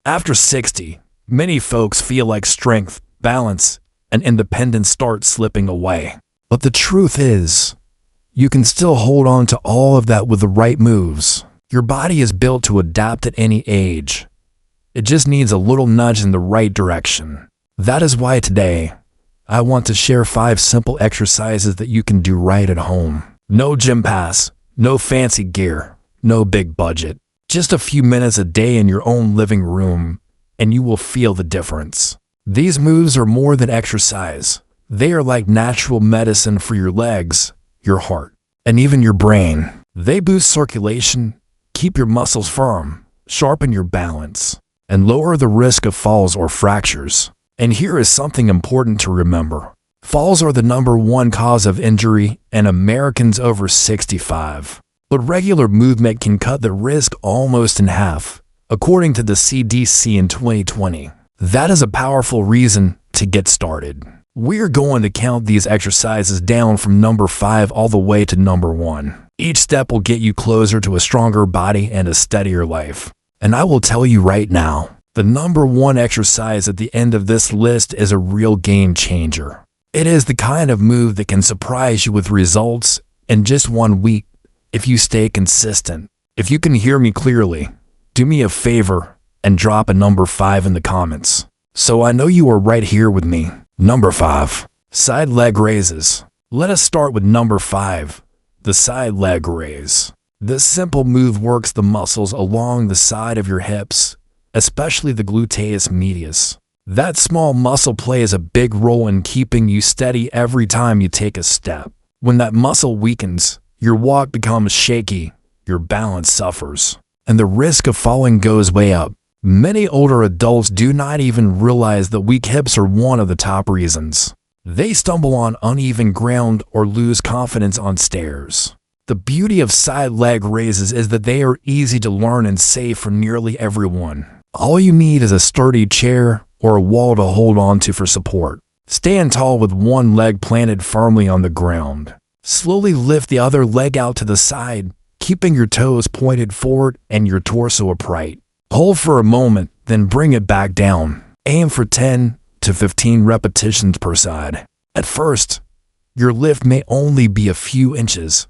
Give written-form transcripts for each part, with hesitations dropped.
After 60, many folks feel like strength, balance, and independence start slipping away. But the truth is, you can still hold on to all of that with the right moves. Your body is built to adapt at any age. It just needs a little nudge in the right direction. That is why today, I want to share 5 simple exercises that you can do right at home. No gym pass, no fancy gear, no big budget. Just a few minutes a day in your own living room, and you will feel the difference. These moves are more than exercise. They are like natural medicine for your legs, your heart, and even your brain. They boost circulation, keep your muscles firm, sharpen your balance, and lower the risk of falls or fractures. And here is something important to remember. Falls are the #1 cause of injury in Americans over 65. But regular movement can cut the risk almost in half, according to the CDC in 2020. That is a powerful reason to get started. We're going to count these exercises down from number 5 all the way to number 1. Each step will get you closer to a stronger body and a steadier life. And I will tell you right now, the number 1 exercise at the end of this list is a real game changer. It is the kind of move that can surprise you with results in just 1 week if you stay consistent. If you can hear me clearly, do me a favor and drop a number 5 in the comments, so I know you are right here with me. Number 5. Side leg raises. Let us start with number 5, the side leg raise. This simple move works the muscles along the side of your hips, especially the gluteus medius. That small muscle plays a big role in keeping you steady every time you take a step. When that muscle weakens, your walk becomes shaky, your balance suffers, and the risk of falling goes way up. Many older adults do not even realize that weak hips are one of the top reasons. They stumble on uneven ground or lose confidence on stairs. The beauty of side leg raises is that they are easy to learn and safe for nearly everyone. All you need is a sturdy chair or a wall to hold on to for support. Stand tall with one leg planted firmly on the ground. Slowly lift the other leg out to the side, keeping your toes pointed forward and your torso upright. Hold for a moment, then bring it back down. Aim for 10 to 15 repetitions per side. At first, your lift may only be a few inches,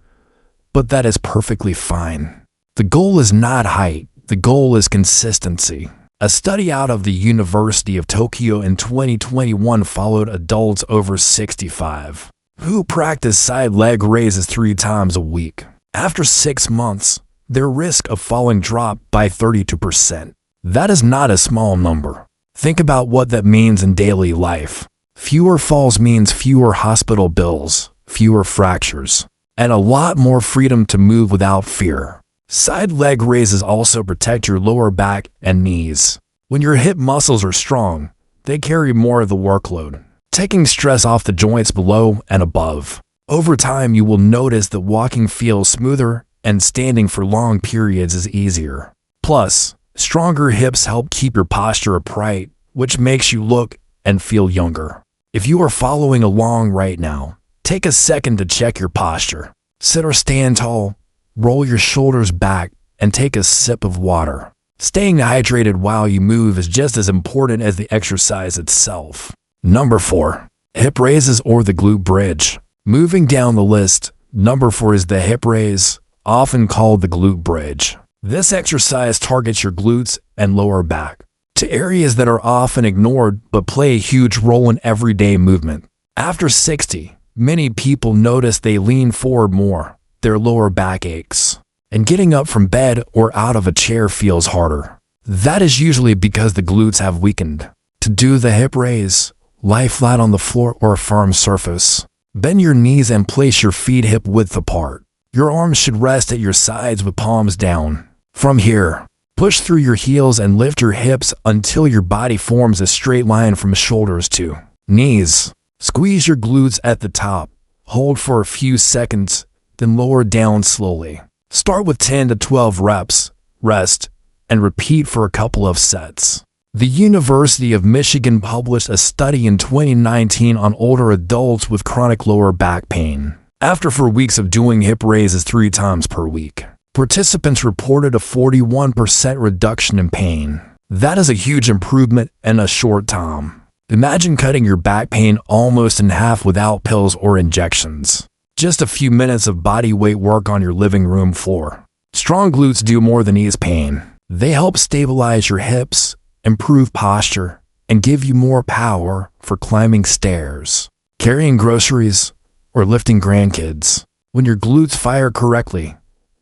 but that is perfectly fine. The goal is not height, the goal is consistency. A study out of the University of Tokyo in 2021 followed adults over 65 who practiced side leg raises 3 times a week. After 6 months, their risk of falling dropped by 32%. That is not a small number. Think about what that means in daily life. Fewer falls means fewer hospital bills, fewer fractures, and a lot more freedom to move without fear. Side leg raises also protect your lower back and knees. When your hip muscles are strong, they carry more of the workload, taking stress off the joints below and above. Over time, you will notice that walking feels smoother and standing for long periods is easier. Plus, stronger hips help keep your posture upright, which makes you look and feel younger. If you are following along right now, take a second to check your posture. Sit or stand tall, roll your shoulders back, and take a sip of water. Staying hydrated while you move is just as important as the exercise itself. Number 4. Hip raises or the glute bridge. Moving down the list, number 4 is the hip raise, often called the glute bridge. This exercise targets your glutes and lower back, to areas that are often ignored but play a huge role in everyday movement. After 60, many people notice they lean forward more, their lower back aches, and getting up from bed or out of a chair feels harder. That is usually because the glutes have weakened. To do the hip raise, lie flat on the floor or a firm surface. Bend your knees and place your feet hip width apart. Your arms should rest at your sides with palms down. From here, push through your heels and lift your hips until your body forms a straight line from shoulders to knees. Squeeze your glutes at the top. Hold for a few seconds, then lower down slowly. Start with 10 to 12 reps, rest, and repeat for a couple of sets. The University of Michigan published a study in 2019 on older adults with chronic lower back pain. After 4 weeks of doing hip raises 3 times per week, participants reported a 41% reduction in pain. That is a huge improvement in a short time. Imagine cutting your back pain almost in half without pills or injections. Just a few minutes of body weight work on your living room floor. Strong glutes do more than ease pain. They help stabilize your hips, improve posture, and give you more power for climbing stairs, carrying groceries, or lifting grandkids. When your glutes fire correctly,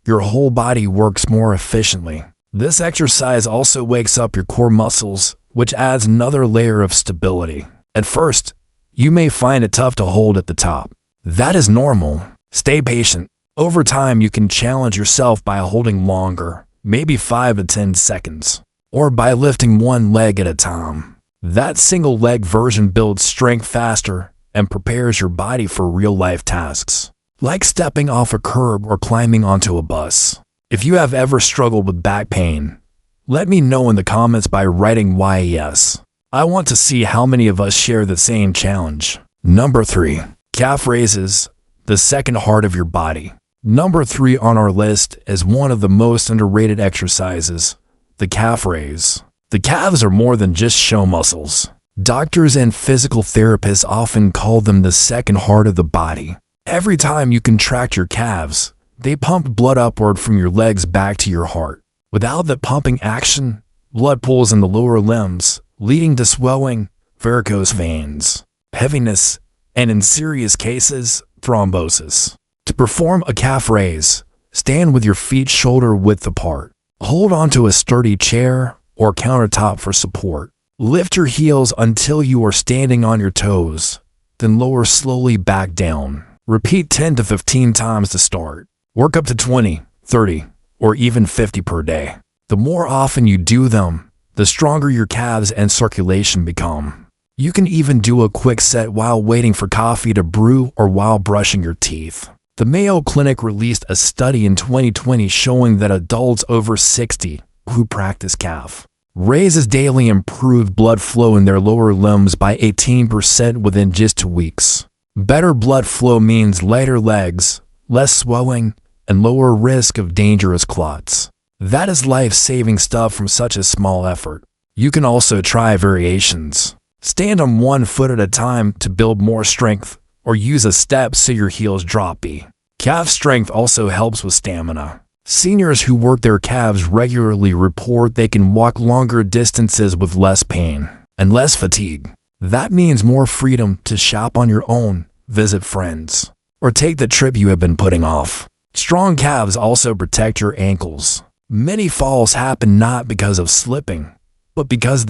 your whole body works more efficiently. This exercise also wakes up your core muscles, which adds another layer of stability. At first, you may find it tough to hold at the top. That is normal. Stay patient. Over time, you can challenge yourself by holding longer, maybe 5 to 10 seconds, or by lifting one leg at a time. That single leg version builds strength faster and prepares your body for real-life tasks, like stepping off a curb or climbing onto a bus. If you have ever struggled with back pain, let me know in the comments by writing YES. I want to see how many of us share the same challenge. Number 3. Calf raises, the second heart of your body. Number 3 on our list is one of the most underrated exercises, the calf raise. The calves are more than just show muscles. Doctors and physical therapists often call them the second heart of the body. Every time you contract your calves, they pump blood upward from your legs back to your heart. Without the pumping action, blood pools in the lower limbs, leading to swelling, varicose veins, heaviness, and in serious cases, thrombosis. To perform a calf raise, stand with your feet shoulder width apart. Hold onto a sturdy chair or countertop for support. Lift your heels until you are standing on your toes, then lower slowly back down. Repeat 10 to 15 times to start. Work up to 20, 30, or even 50 per day. The more often you do them, the stronger your calves and circulation become. You can even do a quick set while waiting for coffee to brew or while brushing your teeth. The Mayo Clinic released a study in 2020 showing that adults over 60 who practice calf raises daily improved blood flow in their lower limbs by 18% within just 2 weeks. Better blood flow means lighter legs, less swelling, and lower risk of dangerous clots. That is life-saving stuff from such a small effort. You can also try variations. Stand on one foot at a time to build more strength, or use a step so your heels drop B. Calf strength also helps with stamina. Seniors who work their calves regularly report they can walk longer distances with less pain and less fatigue. That means more freedom to shop on your own, visit friends, or take the trip you have been putting off. Strong calves also protect your ankles. Many falls happen not because of slipping, but because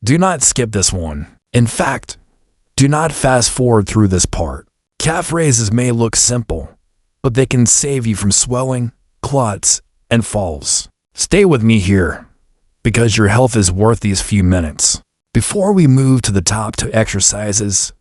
Do not skip this one. In fact, do not fast forward through this part. Calf raises may look simple, but they can save you from swelling, clots, and falls. Stay with me here, because your health is worth these few minutes. Before we move to the top 2 exercises,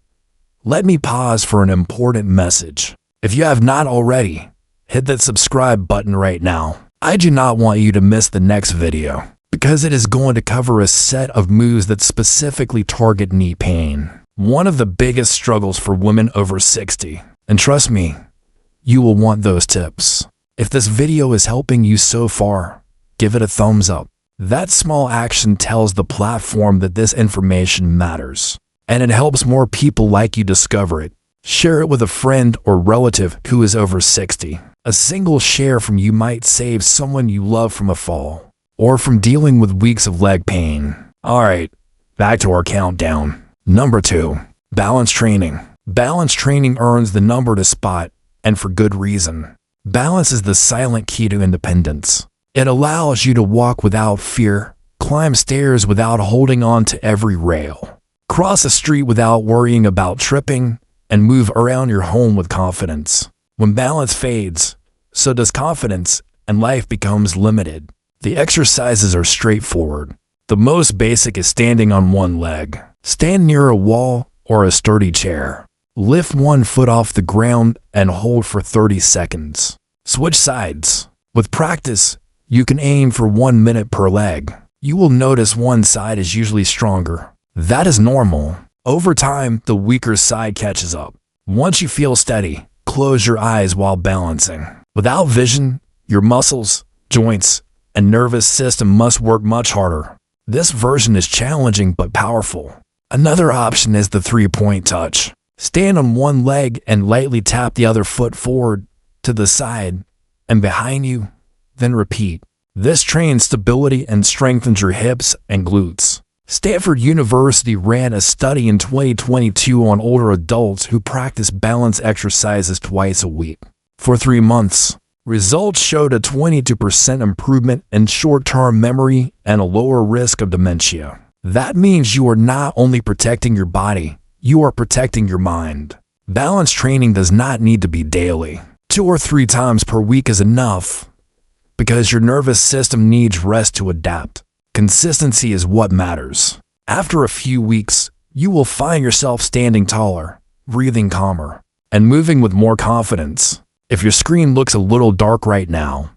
let me pause for an important message. If you have not already, hit that subscribe button right now. I do not want you to miss the next video, because it is going to cover a set of moves that specifically target knee pain, one of the biggest struggles for women over 60. And trust me, you will want those tips. If this video is helping you so far, give it a thumbs up. That small action tells the platform that this information matters, and it helps more people like you discover it. Share it with a friend or relative who is over 60. A single share from you might save someone you love from a fall, or from dealing with weeks of leg pain. Alright, back to our countdown. Number 2. Balance training. Balance training earns the number to spot, and for good reason. Balance is the silent key to independence. It allows you to walk without fear, climb stairs without holding on to every rail, cross a street without worrying about tripping, and move around your home with confidence. When balance fades, so does confidence, and life becomes limited. The exercises are straightforward. The most basic is standing on one leg. Stand near a wall or a sturdy chair. Lift one foot off the ground and hold for 30 seconds. Switch sides. With practice, you can aim for 1 minute per leg. You will notice one side is usually stronger. That is normal. Over time, the weaker side catches up. Once you feel steady, close your eyes while balancing. Without vision, your muscles, joints, and nervous system must work much harder. This version is challenging but powerful. Another option is the three-point touch. Stand on one leg and lightly tap the other foot forward, to the side, and behind you, then repeat. This trains stability and strengthens your hips and glutes. Stanford University ran a study in 2022 on older adults who practice balance exercises twice a week. For 3 months, results showed a 22% improvement in short-term memory and a lower risk of dementia. That means you are not only protecting your body, you are protecting your mind. Balance training does not need to be daily. 2 or 3 times per week is enough because your nervous system needs rest to adapt. Consistency is what matters. After a few weeks, you will find yourself standing taller, breathing calmer, and moving with more confidence. If your screen looks a little dark right now,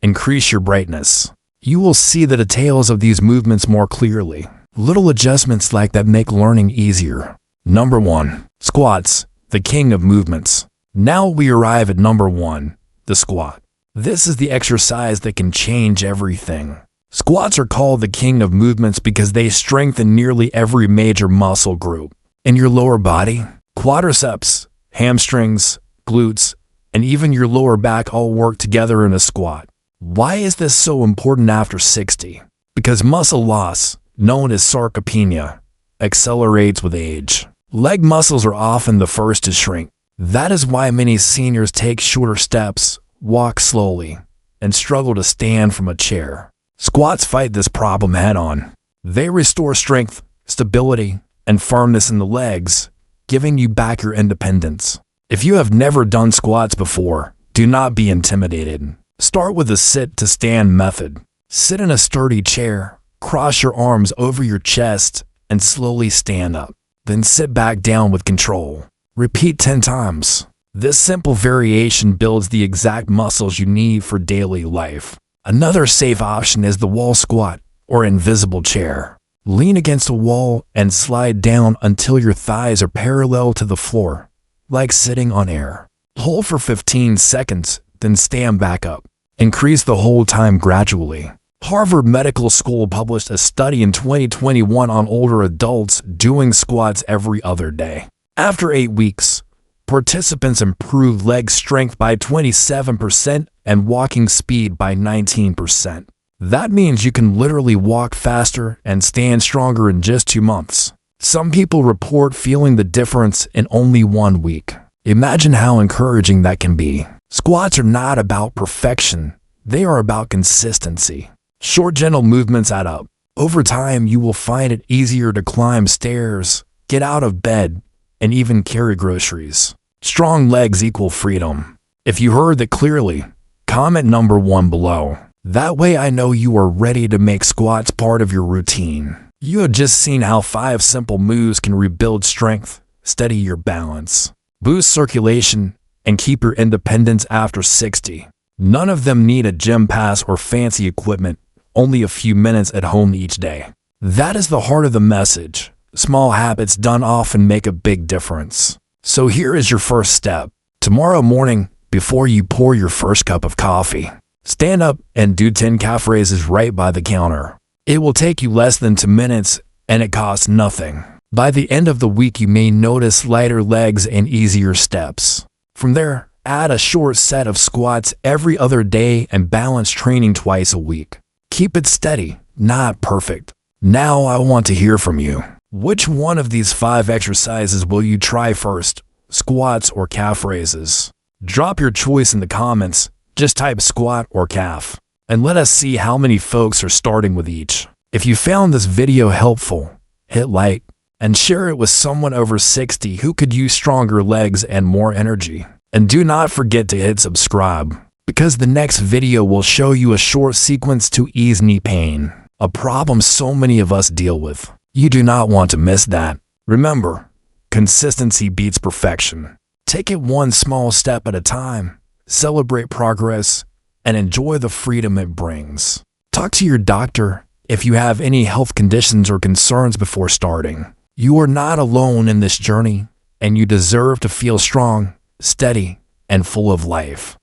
increase your brightness. You will see the details of these movements more clearly. Little adjustments like that make learning easier. Number 1. Squats, the king of movements. Now we arrive at number 1, the squat. This is the exercise that can change everything. Squats are called the king of movements because they strengthen nearly every major muscle group. In your lower body, quadriceps, hamstrings, glutes, and even your lower back all work together in a squat. Why is this so important after 60? Because muscle loss, known as sarcopenia, accelerates with age. Leg muscles are often the first to shrink. That is why many seniors take shorter steps, walk slowly, and struggle to stand from a chair. Squats fight this problem head-on. They restore strength, stability, and firmness in the legs, giving you back your independence. If you have never done squats before, do not be intimidated. Start with a sit-to-stand method. Sit in a sturdy chair, cross your arms over your chest, and slowly stand up. Then sit back down with control. Repeat 10 times. This simple variation builds the exact muscles you need for daily life. Another safe option is the wall squat, or invisible chair. Lean against a wall and slide down until your thighs are parallel to the floor, like sitting on air. Hold for 15 seconds, then stand back up. Increase the hold time gradually. Harvard Medical School published a study in 2021 on older adults doing squats every other day. After 8 weeks, participants improved leg strength by 27% and walking speed by 19%. That means you can literally walk faster and stand stronger in just 2 months. Some people report feeling the difference in only 1 week. Imagine how encouraging that can be. Squats are not about perfection. They are about consistency. Short, gentle movements add up. Over time, you will find it easier to climb stairs, get out of bed, and even carry groceries. Strong legs equal freedom. If you heard that clearly, comment number 1 below. That way I know you are ready to make squats part of your routine. You have just seen how 5 simple moves can rebuild strength, steady your balance, boost circulation, and keep your independence after 60. None of them need a gym pass or fancy equipment, only a few minutes at home each day. That is the heart of the message. Small habits done often make a big difference. So here is your first step. Tomorrow morning, before you pour your first cup of coffee, stand up and do 10 calf raises right by the counter. It will take you less than 2 minutes and it costs nothing. By the end of the week, you may notice lighter legs and easier steps. From there, add a short set of squats every other day and balance training twice a week. Keep it steady, not perfect. Now I want to hear from you. Which one of these 5 exercises will you try first, squats or calf raises? Drop your choice in the comments. Just type squat or calf, and let us see how many folks are starting with each. If you found this video helpful, hit like and share it with someone over 60 who could use stronger legs and more energy. And do not forget to hit subscribe, because the next video will show you a short sequence to ease knee pain, a problem so many of us deal with. You do not want to miss that. Remember, consistency beats perfection. Take it one small step at a time, celebrate progress, and enjoy the freedom it brings. Talk to your doctor if you have any health conditions or concerns before starting. You are not alone in this journey, and you deserve to feel strong, steady, and full of life.